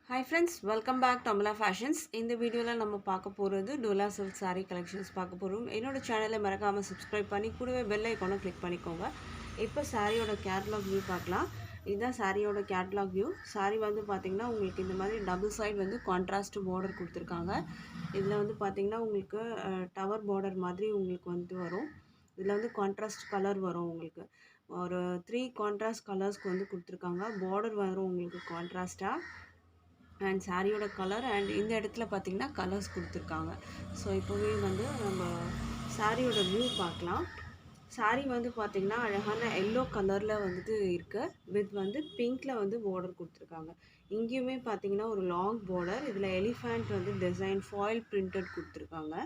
Hi friends, welcome back to Amala Fashions. இந்த வீடியோல நம்ம பார்க்க போறது டோலா சில்க் saree collections பார்க்க போறோம். என்னோட சேனலை மறக்காம subscribe பண்ணி கூடவே bell icon click பண்ணிக்கோங்க. இப்போ சாரியோட catalog view பார்க்கலாம். இதுதான் சாரியோட catalog view. saree வந்து பாத்தீங்கன்னா உங்களுக்கு இந்த மாதிரி double side வந்து contrast border கொடுத்திருக்காங்க. இதுல வந்து பாத்தீங்கன்னா உங்களுக்கு tower border மாதிரி உங்களுக்கு வந்து வரும். இதுல வந்து contrast color வரும் உங்களுக்கு. ஒரு 3 contrast colorsக்கு வந்து கொடுத்திருக்காங்க. border வரும் உங்களுக்கு contrast-ஆ அண்ட் சாரியோட கலர் அண்ட் இந்த இடத்துல பார்த்தீங்கன்னா கலர்ஸ் கொடுத்துருக்காங்க. ஸோ இப்போவே வந்து நம்ம சாரியோட வியூ பார்க்கலாம். சாரி வந்து பார்த்திங்கன்னா அழகான எல்லோ கலரில் வந்துட்டு இருக்குது. வித் வந்து பிங்க்கில் வந்து பார்டர் கொடுத்துருக்காங்க. இங்கேயுமே பார்த்தீங்கன்னா ஒரு லாங் பார்டர். இதில் எலிஃபண்ட் வந்து டிசைன் ஃபாயில் பிரிண்டட் கொடுத்துருக்காங்க.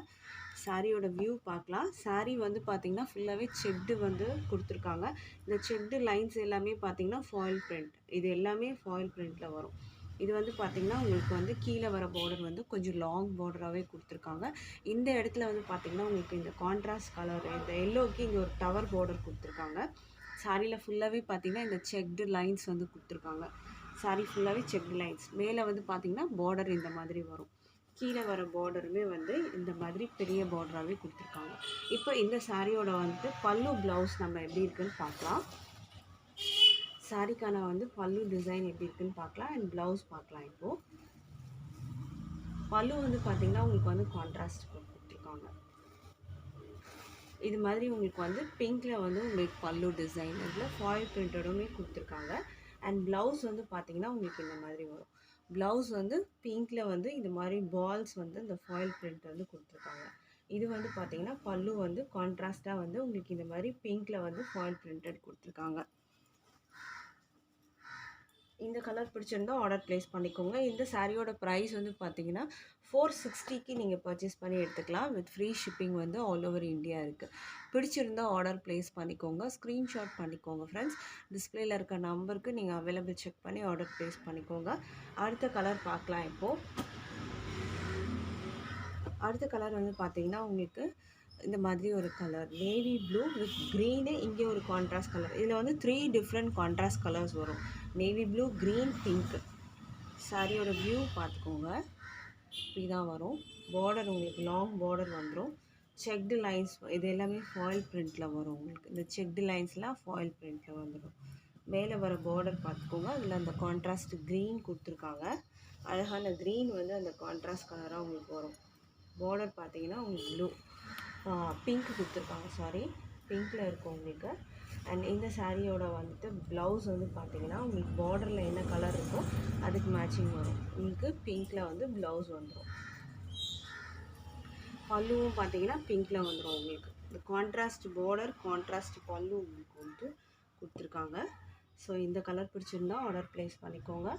சாரியோட வியூ பார்க்கலாம். சாரி வந்து பார்த்திங்கன்னா ஃபுல்லாகவே செக்டு வந்து கொடுத்துருக்காங்க. இந்த செக்டு லைன்ஸ் எல்லாமே பார்த்திங்கன்னா ஃபாயில் பிரிண்ட். இது எல்லாமே ஃபாயில் பிரிண்ட்டில் வரும். இது வந்து பார்த்திங்கன்னா உங்களுக்கு வந்து கீழே வர பார்டர் வந்து கொஞ்சம் லாங் பார்டராகவே கொடுத்துருக்காங்க. இந்த இடத்துல வந்து பார்த்திங்கன்னா உங்களுக்கு இந்த கான்ட்ராஸ்ட் கலர் இந்த எல்லோக்கு இங்கே ஒரு டவர் பார்டர் கொடுத்துருக்காங்க. சாரியில் ஃபுல்லாகவே பார்த்திங்கன்னா இந்த செக்டு லைன்ஸ் வந்து கொடுத்துருக்காங்க. சாரி ஃபுல்லாகவே செக்டு லைன்ஸ். மேலே வந்து பார்த்திங்கன்னா பார்டர் இந்த மாதிரி வரும். கீழே வர பார்டருமே வந்து இந்த மாதிரி பெரிய பார்டராகவே கொடுத்துருக்காங்க. இப்போ இந்த சாரியோட வந்துட்டு பல்லு ப்ளவுஸ் நம்ம எப்படி இருக்குன்னு பார்க்கலாம். சாரிக்கான வந்து பல்லு டிசைன் எப்படி இருக்குன்னு பார்க்கலாம் அண்ட் ப்ளவுஸ் பார்க்கலாம். இப்போது பல்லு வந்து பார்த்திங்கன்னா உங்களுக்கு வந்து கான்ட்ராஸ்ட் கொடுத்துருக்காங்க. இது மாதிரி உங்களுக்கு வந்து பிங்க்கில் வந்து உங்களுக்கு பல்லு டிசைன் இதில் ஃபாயில் பிரிண்டடுமே கொடுத்துருக்காங்க. அண்ட் ப்ளவுஸ் வந்து பார்த்திங்கன்னா உங்களுக்கு இந்த மாதிரி வரும். ப்ளவுஸ் வந்து பிங்க்கில் வந்து இந்த மாதிரி பால்ஸ் வந்து இந்த ஃபாயில் பிரிண்ட் வந்து கொடுத்துருக்காங்க. இது வந்து பார்த்திங்கன்னா பல்லு வந்து கான்ட்ராஸ்ட்டாக வந்து உங்களுக்கு இந்த மாதிரி பிங்க்கில் வந்து ஃபாயில் பிரிண்டட் கொடுத்துருக்காங்க. இந்த கலர் பிடிச்சிருந்தா ஆர்டர் ப்ளேஸ் பண்ணிக்கோங்க. இந்த சாரியோட ப்ரைஸ் வந்து பார்த்தீங்கன்னா 460க்கு நீங்கள் பர்ச்சேஸ் பண்ணி எடுத்துக்கலாம். வித் ஃப்ரீ ஷிப்பிங் வந்து ஆல் ஓவர் இந்தியா இருக்குது. பிடிச்சிருந்தா ஆர்டர் ப்ளேஸ் பண்ணிக்கோங்க. ஸ்க்ரீன்ஷாட் பண்ணிக்கோங்க ஃப்ரெண்ட்ஸ். டிஸ்பிளேயில் இருக்க நம்பருக்கு நீங்கள் அவைலபிள் செக் பண்ணி ஆர்டர் ப்ளேஸ் பண்ணிக்கோங்க. அடுத்த கலர் பார்க்கலாம். இப்போது அடுத்த கலர் வந்து பார்த்தீங்கன்னா உங்களுக்கு இந்த மாதிரி ஒரு colour navy blue with green. இங்கே ஒரு கான்ட்ராஸ்ட் கலர். இதில் வந்து 3 டிஃப்ரெண்ட் கான்ட்ராஸ்ட் கலர்ஸ் வரும். Navy blue, green, pink. சாரியோட வியூ பார்த்துக்கோங்க. இப்படி தான் வரும். பார்டர் உங்களுக்கு லாங் பார்டர் வந்துடும். செக்டு லைன்ஸ் இது எல்லாமே ஃபாயில் பிரிண்ட்டில் வரும். உங்களுக்கு இந்த செக்டு லைன்ஸ்லாம் ஃபாயில் பிரிண்ட்டில் வந்துடும். மேலே வர பார்டர் பார்த்துக்கோங்க. அதில் அந்த கான்ட்ராஸ்ட் க்ரீன் கொடுத்துருக்காங்க. அழகான க்ரீன் வந்து அந்த கான்ட்ராஸ்ட் கலராக உங்களுக்கு வரும். பார்டர் பார்த்தீங்கன்னா உங்களுக்கு ப்ளூ பிங்க் கொடுத்துருக்காங்க. பிங்க்கில் இருக்கும் உங்களுக்கு. அண்ட் இந்த சாரியோட வந்துட்டு ப்ளவுஸ் வந்து பார்த்தீங்கன்னா உங்களுக்கு பார்டரில் என்ன கலர் இருக்கோ அதுக்கு மேட்சிங் வரும். உங்களுக்கு பிங்க்கில் வந்து ப்ளவுஸ் வந்துடும். பல்லுவும் பார்த்தீங்கன்னா பிங்க்கில் வந்துடும் உங்களுக்கு. இந்த கான்ட்ராஸ்ட் பார்டர் கான்ட்ராஸ்ட் பல்லு உங்களுக்கு வந்து கொடுத்துருக்காங்க. ஸோ இந்த கலர் பிடிச்சிருந்தா ஆர்டர் ப்ளேஸ் பண்ணிக்கோங்க.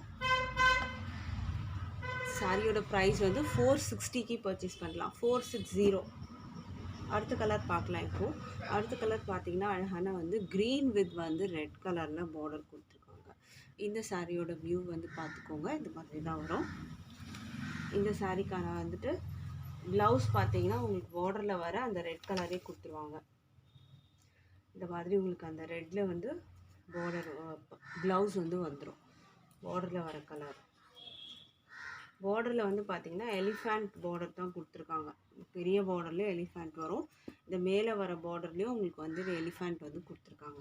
சாரியோட ப்ரைஸ் வந்து 460க்கு பர்ச்சேஸ் பண்ணலாம். 460. அடுத்த கலர் பார்க்கலாம். இப்போது அடுத்த கலர் பார்த்தீங்கன்னா அழகான வந்து க்ரீன் வித் வந்து ரெட் கலரில் பார்டர் கொடுத்துருக்காங்க. இந்த சாரியோட வியூ வந்து பார்த்துக்கோங்க. இந்த மாதிரி தான் வரும். இந்த சாரிக்கான வந்துட்டு ப்ளவுஸ் பார்த்தீங்கன்னா உங்களுக்கு பார்டரில் வர அந்த ரெட் கலரே கொடுத்துருவாங்க. இந்த மாதிரி உங்களுக்கு அந்த ரெட்டில் வந்து பார்டர் ப்ளவுஸ் வந்து வந்துடும். பார்டரில் வர கலர். பார்டரில் வந்து பார்த்திங்கன்னா எலிஃபண்ட் பார்டர் தான் கொடுத்துருக்காங்க. பெரிய பார்டர்லேயும் எலிஃபண்ட் வரும். இந்த மேலே வர பார்டர்லேயும் உங்களுக்கு வந்து எலிஃபண்ட் வந்து கொடுத்துருக்காங்க.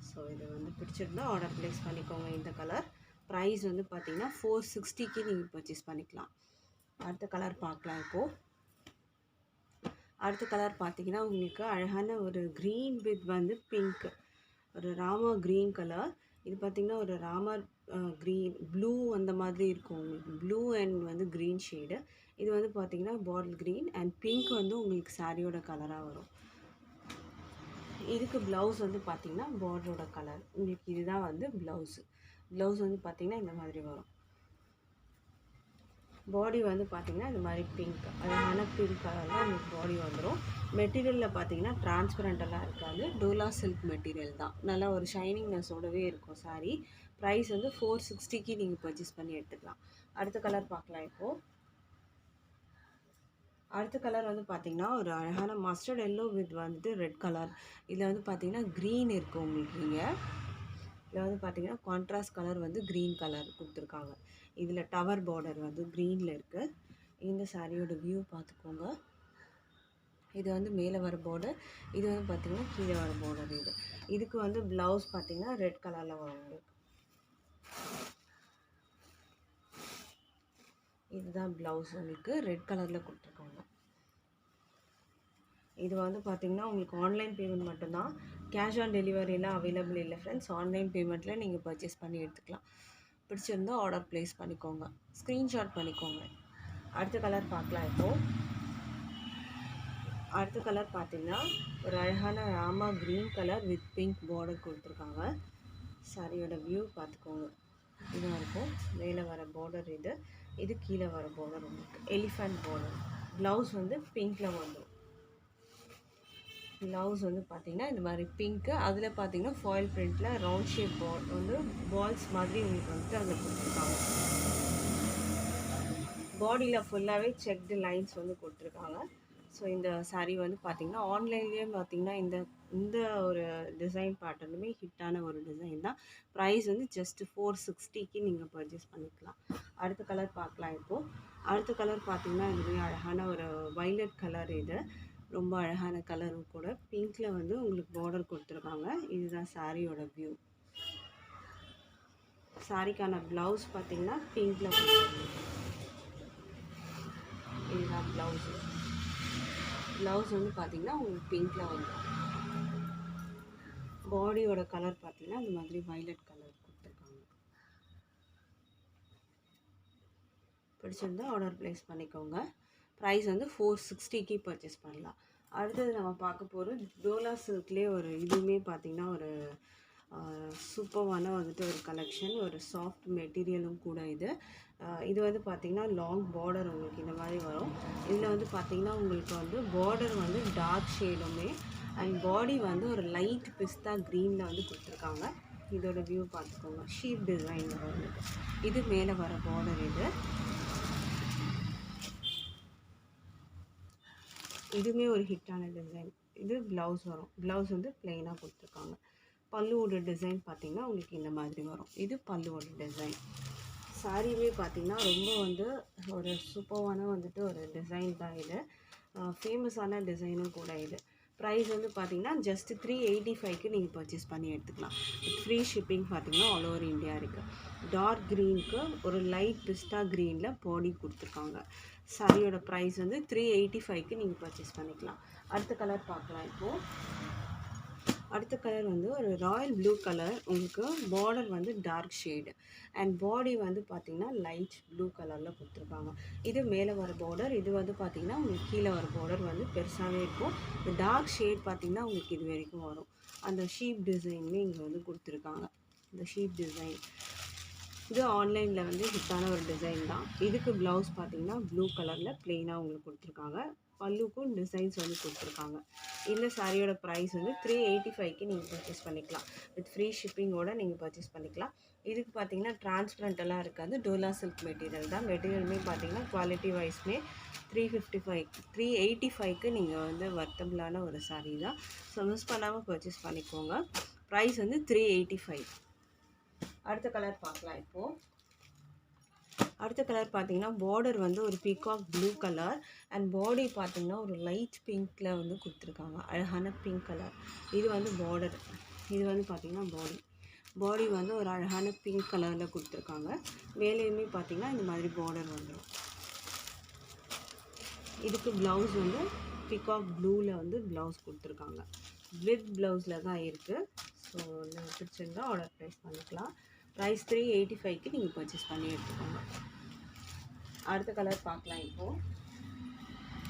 ஸோ இதை வந்து பிடிச்சிருந்தா ஆர்டர் ப்ளேஸ் பண்ணிக்கோங்க. இந்த கலர் ப்ரைஸ் வந்து பார்த்திங்கன்னா 460க்கு நீங்கள் பர்ச்சேஸ் பண்ணிக்கலாம். அடுத்த கலர் பார்க்கலாம். இப்போது அடுத்த கலர் பார்த்திங்கன்னா உங்களுக்கு அழகான ஒரு க்ரீன் வித் வந்து பிங்க், ஒரு ராமா க்ரீன் கலர். இது பார்த்திங்கன்னா ஒரு ராமர் க்ரீன் ப்ளூ அந்த மாதிரி இருக்கும் உங்களுக்கு. ப்ளூ அண்ட் வந்து க்ரீன் ஷேடு. இது வந்து பார்த்திங்கன்னா பாட்டில் க்ரீன் அண்ட் பிங்க் வந்து உங்களுக்கு சாரியோட கலராக வரும். இதுக்கு ப்ளவுஸ் வந்து பார்த்திங்கன்னா பார்டரோட கலர் உங்களுக்கு. இதுதான் வந்து ப்ளவுஸு. ப்ளவுஸ் வந்து பார்த்திங்கன்னா இந்த மாதிரி வரும். பாடி வந்து பார்த்திங்கன்னா இந்த மாதிரி பிங்க், அழகான பிங்க் கலரில் உங்களுக்கு பாடி வந்துடும். மெட்டீரியலில் பார்த்திங்கன்னா டிரான்ஸ்பரண்டெல்லாம் இருக்காது. டோலா சில்க் மெட்டீரியல் தான். நல்லா ஒரு ஷைனிங்னஸோடவே இருக்கும் சாரீ. ப்ரைஸ் வந்து 460க்கு நீங்கள் பர்ச்சேஸ் பண்ணி எடுத்துக்கலாம். அடுத்த கலர் பார்க்கலாம். இப்போது அடுத்த கலர் வந்து பார்த்திங்கன்னா ஒரு அழகான மஸ்டர்ட் எல்லோ வித் வந்துட்டு ரெட் கலர். இதில் வந்து பார்த்திங்கன்னா க்ரீன் இருக்குது உங்களுக்கு. இங்கே இதில் வந்து பார்த்திங்கன்னா கான்ட்ராஸ்ட் கலர் வந்து க்ரீன் கலர் கொடுத்துருக்காங்க. இதில் டவர் பார்டர் வந்து க்ரீனில் இருக்குது. இந்த சாரியோட வியூ பார்த்துக்கோங்க. இது வந்து மேலே வர பார்டர், இது வந்து பார்த்திங்கன்னா கீழே வர பார்டர். இதுக்கு வந்து ப்ளவுஸ் பார்த்திங்கன்னா ரெட் கலரில் வரும் உங்களுக்கு. இதுதான் ப்ளவுஸ் உங்களுக்கு ரெட் கலரில் கொடுத்துருக்காங்க. இது வந்து பார்த்திங்கன்னா உங்களுக்கு ஆன்லைன் பேமெண்ட் மட்டும்தான், கேஷ் ஆன் டெலிவரிலாம் அவைலபிள் இல்லை ஃப்ரெண்ட்ஸ். ஆன்லைன் பேமெண்ட்டில் நீங்கள் பர்ச்சேஸ் பண்ணி எடுத்துக்கலாம். பிடிச்சிருந்தா ஆர்டர் ப்ளேஸ் பண்ணிக்கோங்க, ஸ்க்ரீன்ஷாட் பண்ணிக்கோங்க. அடுத்த கலர் பார்க்கலாம். இப்போது அடுத்த கலர் பார்த்திங்கன்னா ஒரு அழகான Rama green colour with pink border கொடுத்துருக்காங்க. சாரியோட வியூ பார்த்துக்கோங்க. இதாக இருக்கும். மேலே வர பார்டர் இது கீழே வர பார்டர் உங்களுக்கு எலிஃபண்ட் பார்டர். ப்ளவுஸ் வந்து பிங்க்கில் வந்துடும். ப்ளவுஸ் வந்து பார்த்திங்கன்னா இந்த மாதிரி பிங்க்கு, அதில் பார்த்திங்கன்னா ஃபாயில் பிரிண்டில் ரவுண்ட் ஷேப் வந்து பால்ஸ் மாதிரி உங்களுக்கு வந்துட்டு அதில் கொடுத்துருக்காங்க. பாடியில் ஃபுல்லாகவே செக்டு லைன்ஸ் வந்து கொடுத்துருக்காங்க. ஸோ இந்த சாரீ வந்து பார்த்திங்கன்னா ஆன்லைன்லேயே பார்த்திங்கன்னா இந்த ஒரு டிசைன் பேட்டர்னுமே ஹிட்டான ஒரு டிசைன் தான். ப்ரைஸ் வந்து ஜஸ்ட் 460க்கு நீங்கள் பர்ச்சேஸ் பண்ணிக்கலாம். அடுத்த கலர் பார்க்கலாம். இப்போது அடுத்த கலர் பார்த்திங்கன்னா இதுவே அழகான ஒரு வைலட் கலர். இது ரொம்ப அழகான கலரும் கூட. பிங்க்கில் வந்து உங்களுக்கு பார்டர் கொடுத்துருக்காங்க. இதுதான் சாரியோட வியூ. சாரிக்கான ப்ளவுஸ் பார்த்திங்கன்னா பிங்க்கில் கொடுத்துருக்காங்க. இதுதான் ப்ளவுஸு. ப்ளவுஸ் வந்து பார்த்திங்கன்னா உங்களுக்கு பிங்க்கில் வந்துடும். பாடியோட கலர் பார்த்திங்கன்னா இந்த மாதிரி வைலட் கலர் கொடுத்துருக்காங்க. பிடிச்சிருந்தா ஆர்டர் ப்ளேஸ் பண்ணிக்கோங்க. ப்ரைஸ் வந்து 460க்கு பர்ச்சேஸ் பண்ணலாம். அடுத்தது நம்ம பார்க்க போகிறது டோலா சில்க்லேயே ஒரு இதுவுமே பார்த்திங்கன்னா ஒரு சூப்பரான வந்துட்டு ஒரு கலெக்ஷன், ஒரு சாஃப்ட் மெட்டீரியலும் கூட. இது வந்து பார்த்திங்கன்னா லாங் பார்டர் உங்களுக்கு இந்த மாதிரி வரும். இதில் வந்து பார்த்திங்கன்னா உங்களுக்கு வந்து பார்டர் வந்து டார்க் ஷேடுமே அண்ட் பாடி வந்து ஒரு லைட் பிஸ்தா க்ரீனில் வந்து கொடுத்துருக்காங்க. இதோட வியூ பார்த்துக்கோங்க. ஷீப் டிசைன் வரும். இது மேலே வர பார்டர். இதுவுமே ஒரு ஹிட்டான டிசைன். இது ப்ளவுஸ் வரும். ப்ளவுஸ் வந்து ப்ளெயினாக கொடுத்துருக்காங்க. பல்லுவோட டிசைன் பார்த்திங்கன்னா உங்களுக்கு இந்த மாதிரி வரும். இது பல்லுவோட டிசைன். சாரியுமே பார்த்திங்கன்னா ரொம்ப வந்து ஒரு சூப்பரான வந்துட்டு ஒரு டிசைன் தான். இது ஃபேமஸான டிசைனும் கூட. ப்ரைஸ் வந்து பார்த்திங்கன்னா ஜஸ்ட் 385க்கு நீங்கள் பர்ச்சேஸ் பண்ணி எடுத்துக்கலாம். ஃப்ரீ ஷிப்பிங் பார்த்திங்கன்னா ஆல் ஓவர் இந்தியா இருக்குது. டார்க் க்ரீனுக்கு ஒரு லைட் பிஸ்டா க்ரீனில் பாடி கொடுத்துருக்காங்க. சாரியோட ப்ரைஸ் வந்து 385க்கு நீங்கள் பர்ச்சேஸ் பண்ணிக்கலாம். அடுத்த கலர் பார்க்கலாம். இப்போது அடுத்த கலர் வந்து ஒரு ராயல் ப்ளூ கலர். உங்களுக்கு பார்டர் வந்து டார்க் ஷேடு அண்ட் பாடி வந்து பார்த்திங்கன்னா லைட் ப்ளூ கலரில் கொடுத்துருக்காங்க. இது மேலே வர பார்டர். இது வந்து பார்த்திங்கன்னா உங்களுக்கு கீழே வர பார்டர் வந்து பெருசாகவே இருக்கும். இந்த டார்க் ஷேட் பார்த்திங்கன்னா உங்களுக்கு இது வரைக்கும் வரும். அந்த ஷீப் டிசைனுமே இங்கே வந்து கொடுத்துருக்காங்க. இந்த ஷீப் டிசைன் இது ஆன்லைனில் வந்து ஹிட்டான ஒரு டிசைன் தான். இதுக்கு ப்ளவுஸ் பார்த்திங்கன்னா ப்ளூ கலரில் ப்ளெயினாக உங்களுக்கு கொடுத்துருக்காங்க. பல்லுக்கும் டிசைன்ஸ் வந்து கொடுத்துருக்காங்க. இந்த சாரியோட ப்ரைஸ் வந்து 385க்கு நீங்கள் பர்ச்சேஸ் பண்ணிக்கலாம். வித் ஃப்ரீ ஷிப்பிங்கோடு நீங்கள் பர்ச்சேஸ் பண்ணிக்கலாம். இதுக்கு பார்த்தீங்கன்னா டிரான்ஸ்பரண்ட்டெல்லாம் இருக்காது. டோலா சில்க் மெட்டீரியல் தான். மெட்டீரியலுமே பார்த்தீங்கன்னா குவாலிட்டி வைஸ்மே 385க்கு நீங்கள் வந்து வர்த்தபிளான ஒரு சாரீ தான். ஸோ மிஸ் பண்ணாமல் பர்ச்சேஸ் பண்ணிக்கோங்க. ப்ரைஸ் வந்து 385. அடுத்த கலர் பார்க்கலாம். இப்போது அடுத்த கலர் பார்த்தீங்கன்னா பார்டர் வந்து ஒரு peacock blue colour and body பார்த்தீங்கன்னா ஒரு லைட் பிங்க்கில் வந்து கொடுத்துருக்காங்க. அழகான பிங்க் கலர். இது வந்து பார்டர். இது வந்து பார்த்திங்கன்னா பாடி வந்து ஒரு அழகான பிங்க் கலரில் கொடுத்துருக்காங்க. மேலேயுமே பார்த்திங்கன்னா இந்த மாதிரி பார்டர் வந்துடும். இதுக்கு ப்ளவுஸ் வந்து பீகாக் ப்ளூவில் வந்து ப்ளவுஸ் கொடுத்துருக்காங்க. வித் ப்ளவுஸில் தான் இருக்குது. ஸோ நீங்கள் பிடிச்சிருந்தா ஆர்டர் ப்ளேஸ் பண்ணிக்கலாம். ப்ரைஸ் 385க்கு நீங்கள் பர்ச்சேஸ் பண்ணி எடுத்துக்கோங்க. அடுத்த கலர் பார்க்கலாம். இப்போது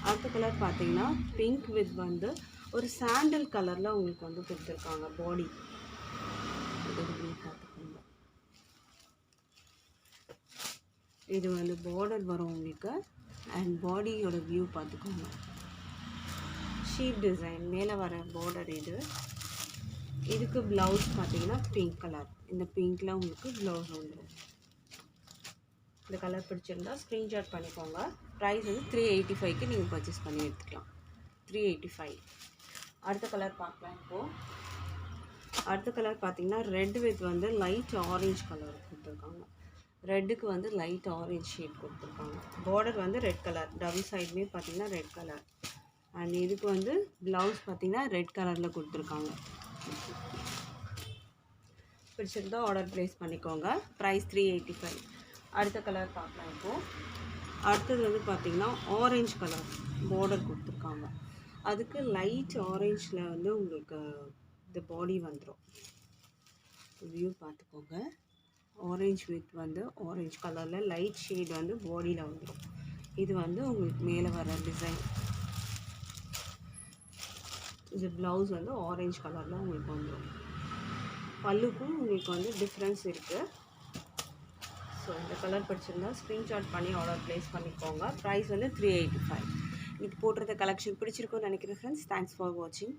அடுத்த கலர் பார்த்தீங்கன்னா பிங்க் வித் வந்து ஒரு சாண்டல் கலரில் உங்களுக்கு வந்து கொடுத்துருக்காங்க. பாடி பார்த்துக்கோங்க. இது வந்து பார்டர் வரும் உங்களுக்கு அண்ட் பாடியோட வியூ பார்த்துக்கோங்க. ஷீட் டிசைன் மேலே வர பார்டர். இதுக்கு ப்ளவுஸ் பார்த்தீங்கன்னா பிங்க் கலர். இந்த பிங்க்கில் உங்களுக்கு ப்ளவுஸ் வந்துடும். இந்த கலர் பிடிச்சிருந்தா ஸ்க்ரீன்ஷாட் பண்ணிக்கோங்க. ப்ரைஸ் வந்து 385க்கு நீங்கள் பர்ச்சேஸ் பண்ணி எடுத்துக்கலாம். 385. அடுத்த கலர் பார்க்கலாம். இப்போது அடுத்த கலர் பார்த்தீங்கன்னா ரெட் வித் வந்து லைட் ஆரஞ்சு கலர் கொடுத்துருக்காங்க. ரெட்டுக்கு வந்து லைட் ஆரஞ்ச் ஷேட் கொடுத்துருக்காங்க. பார்டர் வந்து ரெட் கலர், டபுள் சைடுமே பார்த்தீங்கன்னா ரெட் கலர். அண்ட் இதுக்கு வந்து ப்ளவுஸ் பார்த்தீங்கன்னா ரெட் கலரில் கொடுத்துருக்காங்க. பிடிச்சிருந்தா ஆர்டர் ப்ளேஸ் பண்ணிக்கோங்க. ப்ரைஸ் 385. அடுத்த கலர் பார்க்கலாம். இப்போது அடுத்தது வந்து பார்த்திங்கன்னா ஆரஞ்ச் கலர் பார்டர் கொடுத்துருக்காங்க. அதுக்கு லைட் ஆரஞ்சில் வந்து உங்களுக்கு இந்த பாடி வந்துடும். வியூ பார்த்துக்கோங்க. ஆரஞ்ச் வித் வந்து ஆரஞ்ச் கலரில் லைட் ஷேட் வந்து பாடியில் வந்துடும். இது வந்து உங்களுக்கு மேலே வர டிசைன். இது ப்ளவுஸ் வந்து ஆரஞ்ச் கலரில் உங்களுக்கு வந்துடும். பல்லுக்கும் உங்களுக்கு வந்து டிஃப்ரென்ஸ் இருக்குது. ஸோ இந்த கலர் பிடிச்சிருந்தா ஸ்க்ரீன்ஷாட் பண்ணி ஆர்டர் ப்ளேஸ் பண்ணிக்கோங்க. ப்ரைஸ் வந்து 385. இது போடுறது கலெக்ஷன் பிடிச்சிருக்குன்னு நினைக்கிறேன் ஃப்ரெண்ட்ஸ். தேங்க்ஸ் ஃபார் வாட்சிங்.